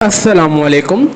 अस्सलामुअलैकुम।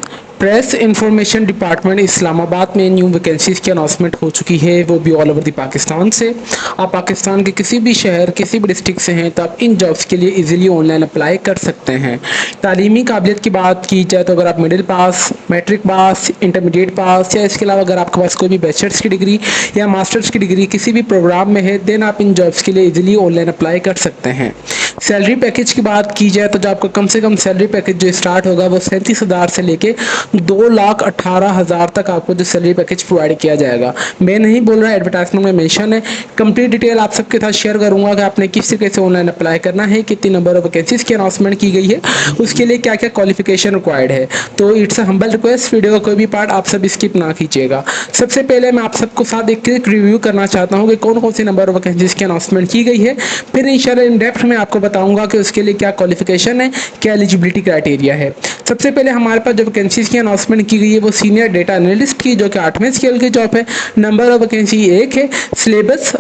Press information department Islamabad में new vacancies की अनाउंसमेंट हो चुकी है, वो भी ऑल ओवर द पाकिस्तान से। आप पाकिस्तान के किसी भी शहर किसी भी डिस्ट्रिक्ट से हैं तो आप इन जॉब्स के लिए इजीली ऑनलाइन अप्लाई कर सकते हैं। तालीमी काबिलियत की बात की जाए तो अगर आप middle pass, matric pass, intermediate pass या इसके अलावा अगर आपके पास कोई भी बैचलर्स की डिग्री या मास्टर्स की डिग्री किसी भी प्रोग्राम में है देन आप इन जॉब्स के लिए इजीली ऑनलाइन अप्लाई कर सकते हैं। सैलरी पैकेज की बात की जाए तो जो आपका कम से कम सैलरी पैकेज जो स्टार्ट होगा वो 37,000 से लेके 2,18,000 तक आपको जो सैलरी पैकेज प्रोवाइड किया जाएगा। मैं नहीं बोल रहा, एडवर्टाइजमेंट में मेंशन है। कंप्लीट डिटेल आप सबके साथ शेयर करूंगा कि आपने किस तरीके से ऑनलाइन अप्लाई करना है, कितनी नंबर ऑफ वैकेंसीज की अनाउंसमेंट की गई है, उसके लिए क्या क्या क्वालिफिकेशन रिक्वायर्ड है। तो it's a humble request, video का कोई भी पार्ट आप सब स्किप ना कीजिएगा। सबसे पहले मैं आप सबको साथ एक क्विक रिव्यू करना चाहता हूँ कि कौन कौन सी नंबर ऑफ वैकेंसीज की अनाउंसमेंट की गई है, फिर इंशाल्लाह इन डेप्थ में आपको बताऊंगा कि उसके लिए क्या क्वालिफिकेशन है, क्या एलिजिबिलिटी क्राइटेरिया है। सबसे पहले हमारे पास जो वैकेंसीज की अनाउंसमेंट की गई है वो सीनियर डेटा एनालिस्ट की, जो कि 8वें स्केल की जॉब है। नंबर ऑफ वैकेंसी एक है। सिलेबस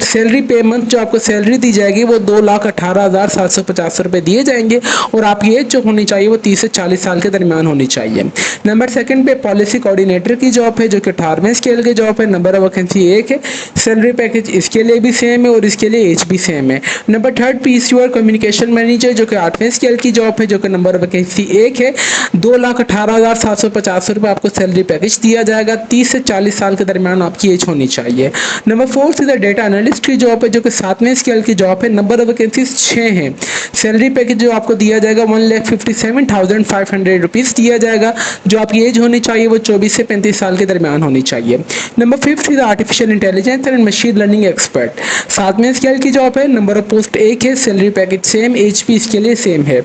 सैलरी पेमेंट जो आपको सैलरी दी जाएगी वो 2,18,750 रुपये दिए जाएंगे और आपकी एज जो होनी चाहिए वो 30 से 40 साल के दरमियान होनी चाहिए। नंबर सेकंड पे पॉलिसी कोऑर्डिनेटर की जॉब है, जो कि 18वें स्केल की जॉब है। नंबर ऑफ वैकेंसी एक है। सैलरी पैकेज इसके लिए भी सेम है और इसके लिए एज भी सेम है। Number third PCO communication manager, जो कि 8वें स्केल की जॉब है, जो कि नंबर ऑफ वैकेंसी एक है। 2,18,750 रुपये आपको सैलरी पैकेज दिया जाएगा। 30 से 40 साल के दरमियान आपकी एज होनी चाहिए। नंबर फोर्थ इधर डेटा एनालिस्ट की जॉब है, जो कि 7वें स्केल की जॉब है। नंबर ऑफ वैकेंसी 6 है। सैलरी पैकेज जो आपको दिया जाएगा 1,57,500 रुपीज़ दिया जाएगा। जो आपकी एज होनी चाहिए वो 24 से 35 साल के दरमियान होनी चाहिए। Number fifth is artificial intelligence and machine learning expert. 7वें स्केल की जॉब है। नंबर ऑफ पोस्ट एक है। सैलरी पैकेज सेम, एज भी इसके लिए सेम है।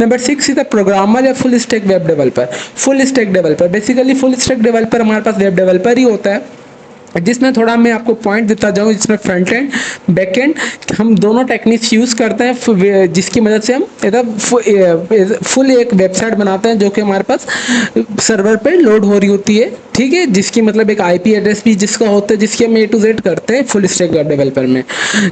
नंबर 6 इज द प्रोग्रामर या full stack web developer. Full stack developer basically full stack developer हमारे पास वेब डेवलपर ही होता है, जिसमें थोड़ा मैं आपको पॉइंट देता जाऊँ, जिसमें फ्रंट एंड बैक एंड हम दोनों टेक्निक्स यूज़ करते हैं, जिसकी मदद से हम फुल एक वेबसाइट बनाते हैं जो कि हमारे पास सर्वर पे लोड हो रही होती है, ठीक है, जिसकी मतलब एक आईपी एड्रेस भी जिसका होता है, जिसकी हम A to Z करते हैं फुल स्टैक वेब डेवलपर में।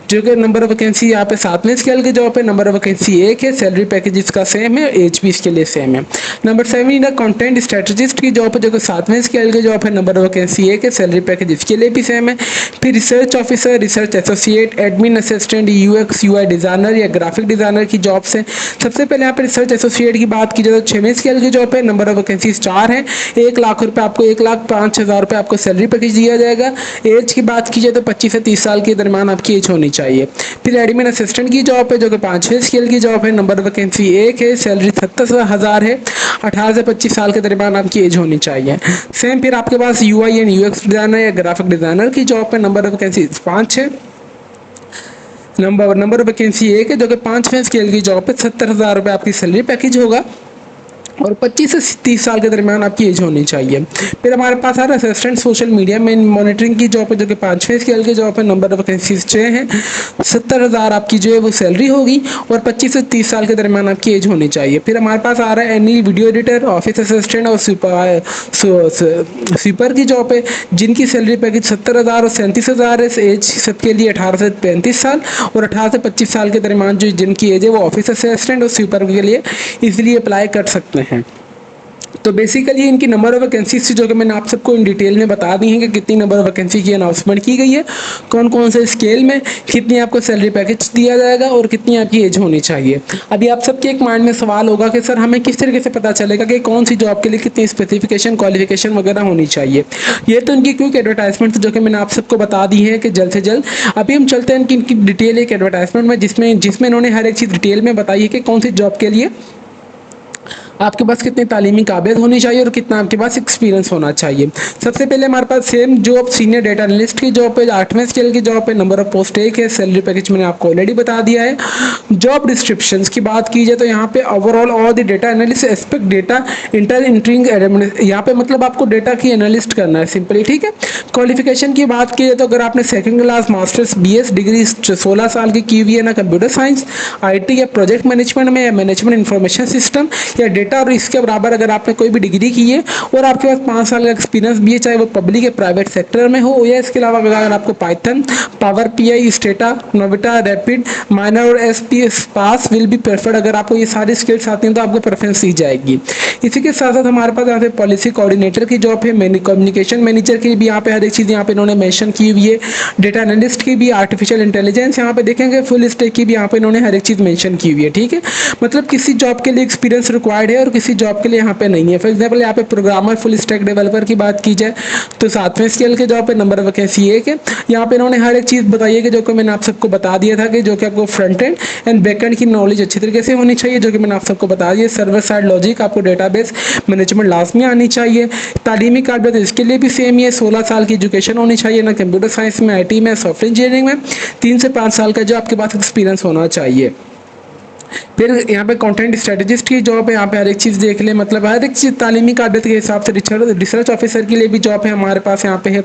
जो कि नंबर ऑफ वैकेंसी यहाँ पे 7वें स्केल की जॉब है। नंबर ऑफ वैकेंसी एक है। सैलरी पैकेज इसका सेम है, एज भी इसके लिए सेम है। नंबर 7 कंटेंट स्ट्रेटजिस्ट की जॉब है, जो कि 7वें स्केल की जॉब है। नंबर ऑफ वैकेंसी एक है। सैलरी पैकेज के लिए भी सेम है। फिर research officer, research associate, admin assistant, UX UI designer या ग्राफिक डिजाइनर की जॉब से। सबसे पहले यहाँ पे रिसर्च एसोसिएट की बात की जाए तो 6वें स्केल की जॉब है। नंबर ऑफ वैकेंसी 4 है। 1 लाख रुपये आपको 1,05,000 रुपये आपको सैलरी पैकेज दिया जाएगा। एज की बात की जाए तो 25 से 30 साल के दरमियान आपकी एज होनी चाहिए। फिर एडमिन असिस्टेंट की जॉब है, जो कि 5वें स्केल की जॉब है। नंबर ऑफ वैकेंसी एक है। सैलरी 70,000 है। 18 से 25 साल के दरमियान आपकी एज होनी चाहिए। सेम फिर आपके पास यूआई एंड यूएक्स डिजाइनर या ग्राफिक डिजाइनर की जॉब पे। नंबर ऑफ वैकेंसी 5 है। नंबर ऑफ वैकेंसी एक है, जो कि 5वें स्केल की जॉब पे 70,000 रुपये आपकी सैलरी पैकेज होगा और 25 से 30 साल के दरमियान आपकी एज होनी चाहिए। फिर हमारे पास आ रहा है असिस्टेंट सोशल मीडिया में मॉनिटरिंग की जॉब है, जो कि 5वें स्केल की जॉब है। नंबर ऑफ वैकेंसीज 6 है। 70,000 आपकी जो है वो सैलरी होगी और 25 से 30 साल के दरमियान आपकी एज होनी चाहिए। फिर हमारे पास आ रहा है any video editor, office assistant और स्वीपर की जॉब है, जिनकी सैलरी पैकेज 70,000 और 37,000 है। एज सबके लिए 18 से 35 साल और 18 से 25 साल के दरमियान जो जिनकी एज है वो ऑफिस असिस्टेंट और स्वीपर के लिए इजीली अप्लाई कर सकते हैं। तो बेसिकली इनकी नंबर ऑफ वैकेंसीज जो कि मैंने आप सबको इन डिटेल में बता दी है कि कितनी नंबर ऑफ वैकेंसी की अनाउंसमेंट की गई है, कौन कौन से स्केल में कितनी आपको सैलरी पैकेज दिया जाएगा और कितनी आपकी एज होनी चाहिए। अभी आप सबके एक माइंड में सवाल होगा कि सर हमें किस तरीके से पता चलेगा कि कौन सी जॉब के लिए कितनी स्पेसिफिकेशन क्वालिफिकेशन वगैरह होनी चाहिए। ये तो इनकी क्विक एडवर्टाइजमेंट जो कि मैंने आप सबको बता दी है कि जल्द से जल्द। अभी हम चलते हैं इनकी डिटेल एक एडवर्टाइजमेंट में, जिसमें इन्होंने हर एक चीज़ डिटेल में बताई है कि कौन सी जॉब के लिए आपके पास कितनी तालीमी काबिलियत होनी चाहिए और कितना आपके पास एक्सपीरियंस होना चाहिए। सबसे पहले हमारे पास same job senior data analyst की जॉब है, 8वें स्केल की जॉब है। नंबर ऑफ पोस्ट एक है। सैलरी पैकेज मैंने आपको ऑलरेडी बता दिया है। जॉब डिस्क्रिप्शंस की बात की जाए तो यहाँ पे ओवरऑल और the data analyst aspect data inter entering, यहाँ पे मतलब आपको डेटा की एनालिस्ट करना है सिंपली, ठीक है। क्वालिफिकेशन की बात की जाए तो अगर आपने second class masters BS degree 16 साल की हुई है ना कंप्यूटर साइंस, IT या प्रोजेक्ट मैनेजमेंट में या मैनेजमेंट इंफॉर्मेशन सिस्टम या डेटा और इसके बराबर अगर आपने कोई भी डिग्री की है और आपके पास 5 साल का एक्सपीरियंस भी है, चाहे वो पब्लिक या प्राइवेट सेक्टर में हो, या इसके अलावा अगर आपको पाइथन, पावर पीआई, स्टेटा, नोविटा, रैपिड, माइनर और एसपीएस पास विल बी प्रेफर्ड। अगर आपको ये सारी स्किल्स आती हैं तो आपको प्रेफरेंस दी जाएगी। इसी के साथ साथ हमारे पास यहाँ पे पॉलिसी कोऑर्डिनेटर की जॉब है, कम्युनिकेशन मैनेजर की भी यहाँ पे हर एक चीज़ यहाँ पे इन्होंने मेंशन की हुई है, डेटा एनालिस्ट की भी, आर्टिफिशियल इंटेलिजेंस यहाँ पे देखेंगे, फुल स्टैक की भी यहाँ पे इन्होंने हर एक चीज़ मेंशन की हुई है। ठीक है, मतलब किसी जॉब के लिए एक्सपीरियंस रिक्वायर्ड है और किसी जॉब के लिए यहाँ पे नहीं है। फॉर एग्जाम्पल यहाँ पे प्रोग्रामर, फुल स्टैक डेवलपर की बात की जाए तो 7वें स्केल के जॉब पे नंबर ऑफ वैकेंसी एक है। यहाँ पे इन्होंने हर एक चीज़ बताई है कि जो कि मैंने आप सबको बता दिया था कि जो कि आपको front end and back and की नॉलेज अच्छी तरीके से होनी चाहिए, जो कि मैंने आप सबको बता दिया। सर्वर साइड लॉजिक, आपको डेटाबेस मैनेजमेंट लाजमी आनी चाहिए। तालीमी काबिलियत इसके लिए भी सेम ही है, 16 साल की एजुकेशन होनी चाहिए ना, कंप्यूटर साइंस में, आईटी में, सॉफ्टवेयर इंजीनियरिंग में 3 से 5 साल का जो आपके पास एक्सपीरियंस होना चाहिए। फिर यहाँ पे कंटेंट स्ट्रेटेजिस्ट की जॉब है, यहाँ पे हर एक चीज़ देख ले, मतलब हर एक चीज़ तालीमी काबिलियत के हिसाब से। रिसर्च ऑफिसर के लिए भी जॉब है हमारे पास यहाँ पे है।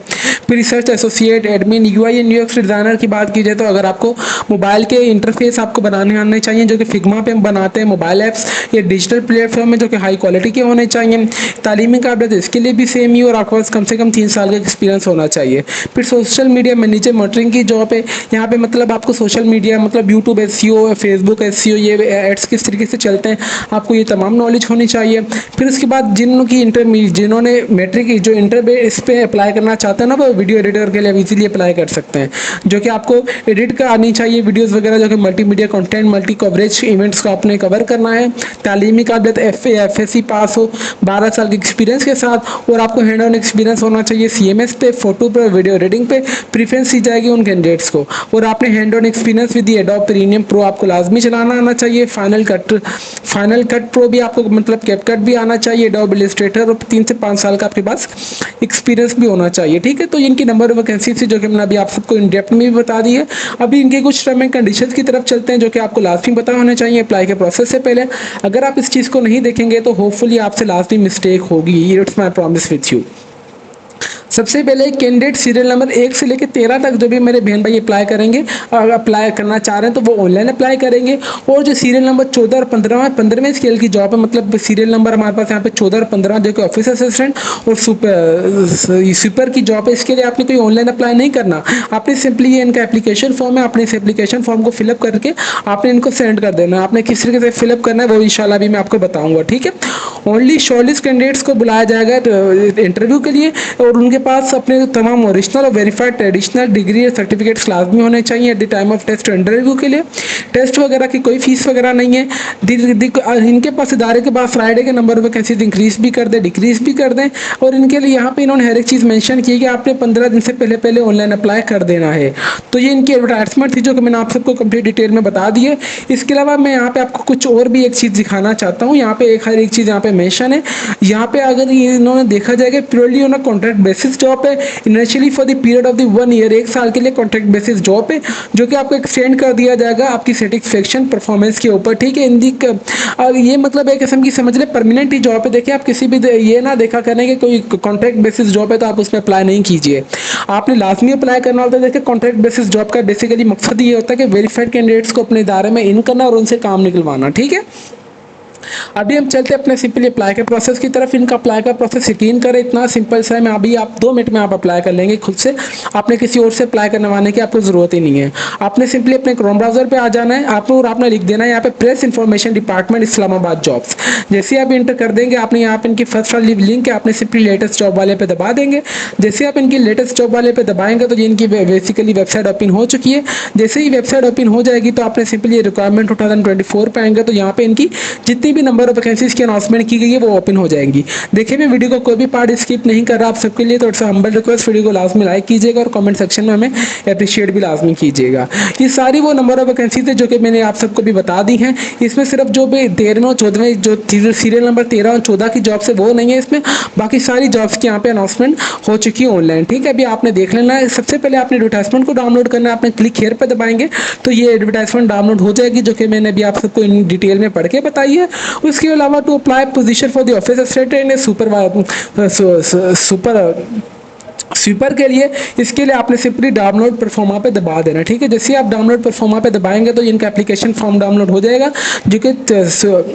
फिर research associate, admin, UI and UX designer की बात की जाए तो अगर आपको मोबाइल के इंटरफेस आपको बनाने आने चाहिए, जो कि फिग्मा पे हम बनाते हैं मोबाइल ऐप्स, या डिजिटल प्लेटफॉर्म में जो कि हाई क्वालिटी के होने चाहिए। तालीमी काबिलियत इसके लिए भी सेम ही, और आपके पास कम से कम 3 साल का एक्सपीरियंस होना चाहिए। फिर सोशल मीडिया मैनेजर मॉनिटरिंग की जॉब है, यहाँ पे मतलब आपको सोशल मीडिया मतलब यूट्यूब एसईओ, फेसबुक एसईओ, ये एड्स किस तरीके से चलते हैं आपको ये तमाम नॉलेज होनी चाहिए। फिर उसके बाद जिन्होंने मैट्रिक जो इंटर इस पे अप्लाई करना चाहते हैं ना, वो वीडियो एडिटर के लिए इजीली अप्लाई कर सकते हैं, जो कि आपको एडिट का आनी चाहिए वीडियोस वगैरह, जो कि multimedia content, multi coverage events को आपने कवर करना है। तालीमी काबिलियत एफएससी पास हो 12 साल के एक्सपीरियंस के साथ, और आपको हैंड ऑन एक्सपीरियंस होना चाहिए सीएमएस पे, फोटो पे, वीडियो एडिटिंग पे। प्रीफरेंस दी जाएगी उन कैंडिडेट्स को, और आपने hand on experience with adobe premium pro आपको लाजमी चलाना आना चाहिए। फाइनल कट प्रो भी आपको मतलब कैपकट भी आना चाहिए, एडोब इलस्ट्रेटर, और 3 से 5 साल का आपके पास एक्सपीरियंस भी होना चाहिए। ठीक है, तो इनकी नंबर ऑफ वैकेंसी थी जो कि मैंने अभी आप सबको इन डेप्थ में भी बता दी है। अभी इनके कुछ टर्म एंड कंडीशंस की तरफ चलते हैं जो कि आपको लाजमी पता होना चाहिए अप्लाई के प्रोसेस से पहले। अगर आप इस चीज़ को नहीं देखेंगे तो होपफुली आपसे लाजमी मिस्टेक होगी, it's my promise with you. सबसे पहले कैंडिडेट सीरियल नंबर 1 से लेकर 13 तक जो भी मेरे बहन भाई अप्लाई करेंगे, अगर अप्लाई करना चाह रहे हैं तो वो ऑनलाइन अप्लाई करेंगे। और जो सीरियल नंबर 14 और 15वें स्केल की जॉब है, मतलब सीरियल नंबर हमारे पास यहाँ पे 14 और 15 जो कि ऑफिस असिस्टेंट और सुपर की जॉब है, इसके लिए आपने कोई ऑनलाइन अप्लाई नहीं करना। आपने सिंपली ये इनका एप्लीकेशन फॉर्म है, आपने इस एप्लीकेशन फॉर्म को फिलअप करके आपने इनको सेंड कर देना। आपने किस तरीके से फिलअप करना है वो इंशाल्लाह भी मैं आपको बताऊंगा। ठीक है, ओनली शॉर्टलिस्ट कैंडिडेट्स को बुलाया जाएगा इंटरव्यू के लिए, और उनके पास अपने तमाम ओरिजिनल और वेरीफाइड ट्रेडिशनल डिग्री और सर्टिफिकेट्स लाजमी होने चाहिए at the time of test interview के लिए। टेस्ट वगैरह की कोई फीस वगैरह नहीं है। इनके पास इदारे के पास फ्राइडे के नंबर वैकेंसीज इंक्रीज भी कर दें, डिक्रीज भी कर दें, और इनके लिए यहाँ पे इन्होंने हर एक चीज़ मेंशन की है कि आपने 15 दिन से पहले पहले ऑनलाइन अप्लाई कर देना है। तो ये इनकी एडवर्टाइजमेंट थी जो कि मैंने आप सबको कंप्लीट डिटेल में बता दी है। इसके अलावा मैं यहाँ पे आपको कुछ और भी एक चीज़ दिखाना चाहता हूँ। यहाँ पे हर एक चीज़ यहाँ पे मेंशन है। यहाँ पे अगर इन्होंने देखा जाएगा purely on a contract basis job है, initially for the period of the 1 year, 1 साल के लिए कॉन्ट्रैक्ट बेसिस जॉब है, जो कि आपको एक्सटेंड कर दिया जाएगा आपकी सेटिस्फेक्शन परफॉर्मेंस के ऊपर। ठीक है, ये मतलब एक किस्म की समझ ले परमानेंट ही जॉब है। देखिए, आप किसी भी ये ना देखा करें कि कोई कॉन्ट्रैक्ट बेसिस जॉब है तो आप उसमें अप्लाई नहीं कीजिए, आपने लाजमी अप्लाई करना होता है। देखिए, कॉन्ट्रैक्ट बेसिस जॉब का बेसिकली मकसद ये होता है कि वेरीफाइड कैंडिडेट्स को अपने इदारे में इन करना और उनसे काम निकलवाना। ठीक है, अभी हम चलते हैं अपने सिंपली अप्लाई के प्रोसेस की तरफ। इनका अप्लाई का प्रोसेस यकीन करें इतना सिंपल सा है, मैं अभी आप 2 मिनट में आप अप्लाई कर लेंगे खुद से। आपने किसी और से अप्लाई करवाने की आपको ज़रूरत ही नहीं है। आपने सिंपली अपने क्रोम ब्राउजर पे आ जाना है आपको, और आपने लिख देना है यहाँ पे press information department Islamabad jobs. जैसे आप इंटर कर देंगे, आपने यहाँ पे इनकी फर्स्ट वाली लिंक है, आपने सिंपली लेटेस्ट जॉब वाले पे दबा देंगे। जैसे आप इनकी लेटेस्ट जॉब वाले पे दबाएंगे तो ये इनकी बेसिकली वेबसाइट ओपन हो चुकी है। जैसे ही वेबसाइट ओपन हो जाएगी तो आपने सिंपली रिक्वायरमेंट 2024 पे आएंगे तो यहाँ पे इनकी जितनी भी नंबर ऑफ वैकेंसीज की अनाउंसमेंट की गई है वो ओपन हो जाएंगी। देखिए, मैं वीडियो को कोई भी पार्ट स्किप नहीं कर रहा आप सबके लिए, तो इट्स हम्बल रिक्वेस्ट, वीडियो को लाजमी लाइक कीजिएगा और कमेंट सेक्शन में हमें अप्रिशिएट भी लाजमी कीजिएगा। ये सारी वो नंबर ऑफ वैकेंसीज है जो कि मैंने आप सबको भी बता दी हैं। इसमें सिर्फ जो भी 13वें और 14वें जो सीरियल नंबर 13 और 14 की जॉब्स है वो नहीं है इसमें, बाकी सारी जॉब्स की यहाँ पे अनाउंसमेंट हो चुकी है ऑनलाइन। ठीक है, अभी आपने देख लेना है। सबसे पहले आपने एडवर्टाइजमेंट को डाउनलोड करना है, आपने क्लिक हेयर पे दबाएंगे तो ये एडवर्टाइजमेंट डाउनलोड हो जाएगी, जो कि मैंने अभी आप सबको इन डिटेल में पढ़ के बताई है। उसके अलावा to apply position for the office assistant and super sweeper के लिए इसके लिए आपने सिंपली डाउनलोड परफॉर्मा पे दबा देना, ठीक है। जैसे ही आप डाउनलोड परफॉर्मा पे दबाएंगे तो इनका एप्लीकेशन फॉर्म डाउनलोड हो जाएगा, जो कि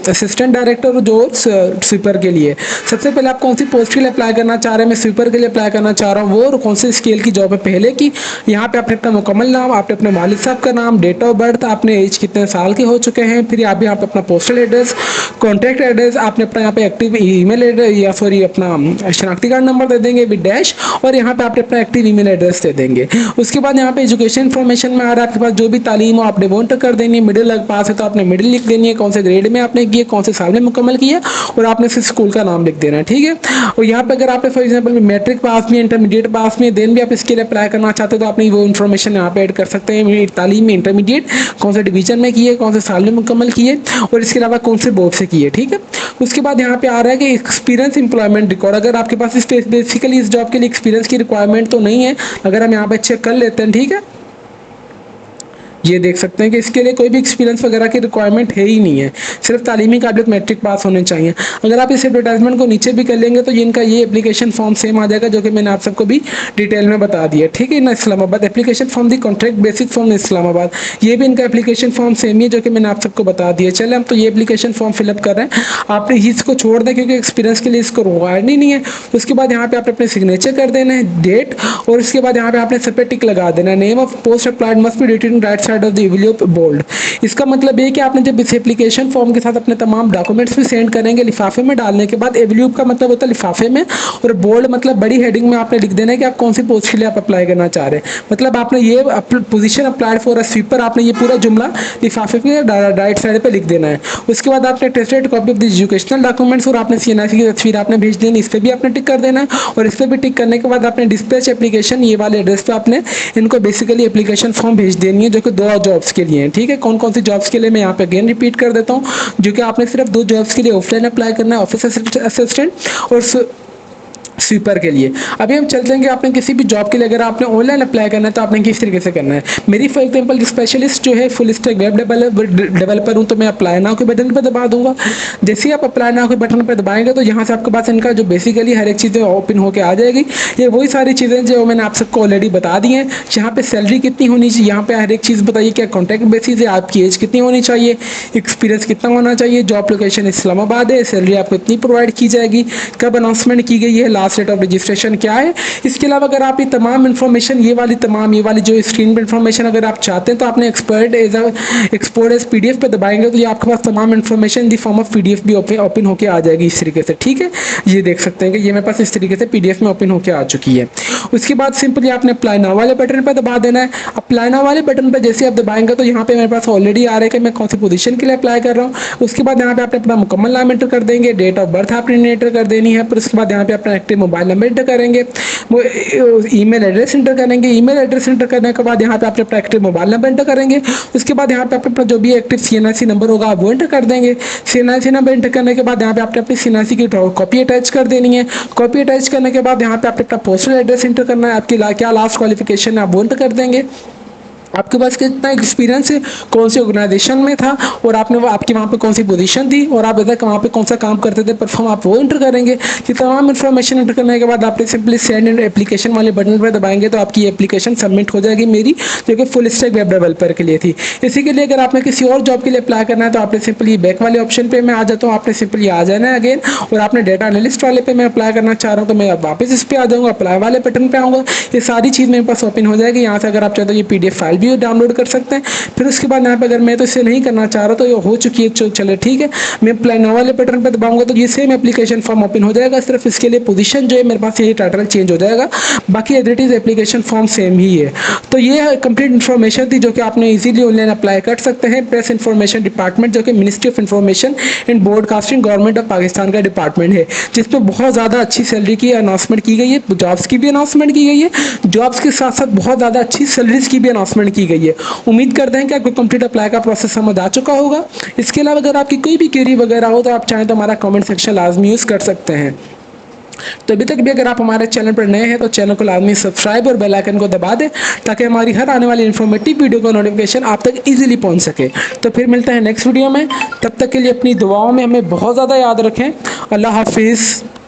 असिस्टेंट डायरेक्टर जो स्वीपर के लिए। सबसे पहले आप कौन सी पोस्ट के लिए अप्लाई करना चाह रहे हैं, मैं स्वीपर के लिए अप्लाई करना चाह रहा हूँ, वो और कौन से स्केल की जॉब है पहले की। यहाँ पे आपने अपना मुकम्मल नाम, आपने अपने वालिद साहब का नाम, डेट ऑफ बर्थ, आपने एज कितने साल के हो चुके हैं, फिर आप यहाँ पे अपना पोस्टल एड्रेस, कॉन्टैक्ट एड्रेस, आपने अपना यहाँ पे एक्टिव ईमेल एड्रेस या सॉरी अपना शनाख्ती कार्ड नंबर दे देंगे विद डैश, और यहाँ पे आपने अपना एक्टिव ईमेल एड्रेस दे देंगे। उसके बाद यहाँ पे एजुकेशन इन्फॉर्मेशन में आ रहा है आपके पास जो भी तालीम हो आपने वो एंटर कर देनी है। मिडिल पास है तो आपने मिडिल लिख देनी है, कौन से ग्रेड में आपने किया, कौन से साल में मुकम्मल किया, और आपने फिर स्कूल का नाम लिख देना है, ठीक है। और यहाँ पे अगर आपने फॉर एग्जाम्पल मैट्रिक पास में, इंटरमीडिएट पास में, देन भी आप इसके लिए अप्लाई करना चाहते हो तो अपनी वो इन्फॉर्मेशन यहाँ पे ऐड कर सकते हैं। तालीम में इंटरमीडिएट कौन से डिवीजन में किए, कौन से साल में मुकम्मल किए, और इसके अलावा कौन से बोर्ड से किए, ठीक है। उसके बाद यहाँ पे आ रहा है कि एक्सपीरियंस एम्प्लॉयमेंट रिकॉर्ड, अगर आपके पास बेसिकली इस जॉब के लिए एक्सपीरियंस की रिक्वायरमेंट तो नहीं है, अगर हम यहाँ पे चेक कर लेते हैं, ठीक है। ये देख सकते हैं कि इसके लिए कोई भी एक्सपीरियंस वगैरह की रिक्वायरमेंट है ही नहीं है, सिर्फ तालीमी काबिलियत मैट्रिक पास होने चाहिए। अगर आप इस एडवर्टाइजमेंट को नीचे भी कर लेंगे तो इनका ये एप्लीकेशन फॉर्म सेम आ जाएगा, जो कि मैंने आप सबको भी डिटेल में बता दिया, ठीक है ना। इस्लामाबाद एप्लीकेशन फॉर्म दी कॉन्ट्रैक्ट बेसिक फॉर्म इस्लामाबाद, ये भी इनका एप्लीकेशन फॉर्म सेम ही है, जो कि मैंने आप सबको बता दिया। चले हम तो ये एप्लीकेशन फॉर्म फिलअप कर रहे हैं, आपने इसको छोड़ दें क्योंकि एक्सपीरियंस के लिए इसको रिक्वायर्ड ही नहीं है। उसके बाद यहाँ पे आपने अपने सिग्नेचर कर देना है, डेट, और उसके बाद यहाँ पे आपने सब पे टिक लगा देना है। Name of post applied must be dated in right side of the envelope bold. इसका मतलब ये कि आपने जब इस एप्लीकेशन फॉर्म के साथ अपने तमाम डॉक्यूमेंट्स भी सेंड करेंगे लिफाफे में डालने के बाद, एनवेलप का मतलब होता है लिफाफे में, और बोल्ड मतलब बड़ी हेडिंग में आपने लिख देना है कि आप कौन सी पोस्ट के लिए आप अप्लाई करना चाह रहे हैं। मतलब आपने ये position applied for a sweeper, आपने ये पूरा जुमला लिफाफे के राइट साइड पे लिख देना है। उसके बाद आपने tested copy of the educational documents, और आपने सीएनआईसी की तस्वीर आपने भेज देनी, इस पर भी आपने टिक कर देना है। और इस पर भी टिक करने के बाद आपने डिस्पैच एप्लीकेशन ये वाले एड्रेस पे आपने इनको बेसिकली एप्लीकेशन फॉर्म भेज देनी है, जो कि 2 जॉब्स के लिए है, ठीक है। कौन कौन सी जॉब्स के लिए मैं यहाँ पे अगेन रिपीट कर देता हूँ, जो कि आपने सिर्फ 2 जॉब्स के लिए ऑफलाइन अप्लाई करना है, ऑफिस असिस्टेंट और स्वीपर के लिए। अभी हम चलते हैं कि आपने किसी भी जॉब के लिए अगर आपने ऑनलाइन अप्लाई करना है तो आपने किस तरीके से करना है। मेरी फॉर एग्जांपल स्पेशलिस्ट जो है फुल स्टैक वेब डेवलपर हूँ, तो मैं अप्लाई नाउ के बटन पर दबा दूंगा। जैसे ही आप अप्लाई नाउ के बटन पर दबाएंगे तो यहाँ से आपके पास इनका जो बेसिकली हर एक चीज़ें ओपन होकर आ जाएगी। ये वही सारी चीज़ें जो मैंने आप सबको ऑलरेडी बता दी हैं। यहाँ पे सैलरी कितनी होनी चाहिए, यहाँ पे हर एक चीज़ बताइए, क्या कॉन्टैक्ट बेसिस है, आपकी एज कितनी होनी चाहिए, एक्सपीरियंस कितना होना चाहिए, जॉब लोकेशन इस्लामाबाद है, सैलरी आपको इतनी प्रोवाइड की जाएगी, कब अनाउंसमेंट की गई है, लास्ट डेट ऑफ रजिस्ट्रेशन क्या है। इसके अलावा अगर आप ये तमाम इन्फॉर्मेशन ये वाली जो स्क्रीन पर इन्फॉर्मेशन अगर आप चाहते हैं तो आपने एक्सपोर्ट एज पीडीएफ पे दबाएंगे तो ये आपके पास तमाम information the form of PDF भी ओपन होकर आ जाएगी इस तरीके से, ठीक है। ये देख सकते हैं कि ये मेरे पास इस तरीके से पीडीएफ में ओपन होकर आ चुकी है। उसके बाद सिंपली आपने अप्लाई नाउ वाले बटन पर दबा देना है। अप्लाई नाउ वाले बटन पर जैसे आप दबाएंगे तो यहाँ पे मेरे पास ऑलरेडी आ रहा है कि मैं कौन सी पोजीशन के लिए अप्लाई कर रहा हूँ। उसके बाद यहाँ पे आपने अपना मुकम्मल नाम एंटर कर देंगे, डेट ऑफ बर्थ आपने एंटर कर देनी है, फिर उसके बाद यहाँ पे अपना एक्टिव मोबाइल नंबर एंटर करेंगे, ईमेल एड्रेस एंटर करेंगे, ईमेल एड्रेस एंटर करने के बाद यहाँ पे आपने अपना एक्टिव मोबाइल नंबर एंटर करेंगे। उसके बाद यहाँ पे अपना जो भी एक्टिव सीएनआईसी नंबर होगा आप वो एंटर कर देंगे। सीएनआईसी नंबर एंटर करने के बाद यहाँ पे आपने अपनी सीएनआईसी की कॉपी अटैच कर देनी है। कॉपी अटैच करने के बाद यहाँ पे आपने अपना पोस्टल एड्रेस एंटर करना है, आपकी क्या लास्ट क्वालिफिकेशन है आप वो एंटर कर देंगे, आपके पास कितना एक्सपीरियंस है, कौन सी ऑर्गेनाइजेशन में था, और आपने वो आपकी वहाँ पे कौन सी पोजीशन थी, और आप इधर वहाँ पे कौन सा काम करते थे परफॉर्म, आप वो एंटर करेंगे। ये तमाम इन्फॉर्मेशन एंटर करने के बाद आपने सिंपली सेंड एंड एप्लीकेशन वाले बटन पर दबाएंगे तो आपकी एप्लीकेशन सबमिट हो जाएगी मेरी, जो कि फुल स्टैक वेब डेवलपर के लिए थी। इसी के लिए अगर आपने किसी और जॉब के लिए अप्लाई करना है तो आपने सिंपली बैक वाले ऑप्शन पर मैं आ जाता हूँ, आपने सिंपली आ जाना है अगेन, और आपने डेटा एनालिस्ट वाले पे मैं अप्लाई करना चाह रहा हूँ तो मैं वापस इस पर आ जाऊँगा, अप्लाई वाले बटन पर आऊँगा। ये सारी चीज़ मेरे पास ओपन हो जाएगी। यहाँ से अगर आप चाहते हो ये PDF फाइल भी डाउनलोड कर सकते हैं। फिर उसके बाद यहाँ पे अगर मैं तो इसे नहीं करना चाह रहा तो ये हो चुकी है, चले ठीक है, मैं अप्लाई नाउ वाले बटन पे दबाऊंगा तो ये सेम एप्लीकेशन फॉर्म ओपन हो जाएगा। सिर्फ इसके लिए पोजीशन जो है मेरे पास ये टाइटल चेंज हो जाएगा, बाकी as it is application form same ही है। तो ये कंप्लीट इन्फॉर्मेशन थी जो कि आपने इजीली ऑनलाइन अप्लाई कर सकते हैं। प्रेस इन्फॉर्मेशन डिपार्टमेंट जो कि ministry of information and broadcasting government of Pakistan का डिपार्टमेंट है, जिसमें बहुत ज़्यादा अच्छी सैलरी की अनाउंसमेंट की गई है, जॉब्स की भी अनाउंसमेंट की गई है, जॉब्स के साथ साथ बहुत ज़्यादा अच्छी सैलरीज की भी अनाउंसमेंट की गई है। उम्मीद करते हैं कि आपको कंप्लीट अप्लाई का प्रोसेस समझ आ चुका होगा। इसके अलावा अगर आपकी कोई भी क्वेरी वगैरह हो तो आप चाहें तो हमारा कमेंट सेक्शन लाजमी यूज़ कर सकते हैं। तो अभी तक भी अगर आप हमारे चैनल पर नए हैं तो चैनल को लाजमी सब्सक्राइब और बेल आइकन को दबा दें ताकि हमारी हर आने वाली इन्फॉर्मेटिव वीडियो का नोटिफिकेशन आप तक इजीली पहुंच सके। तो फिर मिलते हैं नेक्स्ट वीडियो में, तब तक के लिए अपनी दुआओं में हमें बहुत ज़्यादा याद रखें। अल्लाह हाफिज़।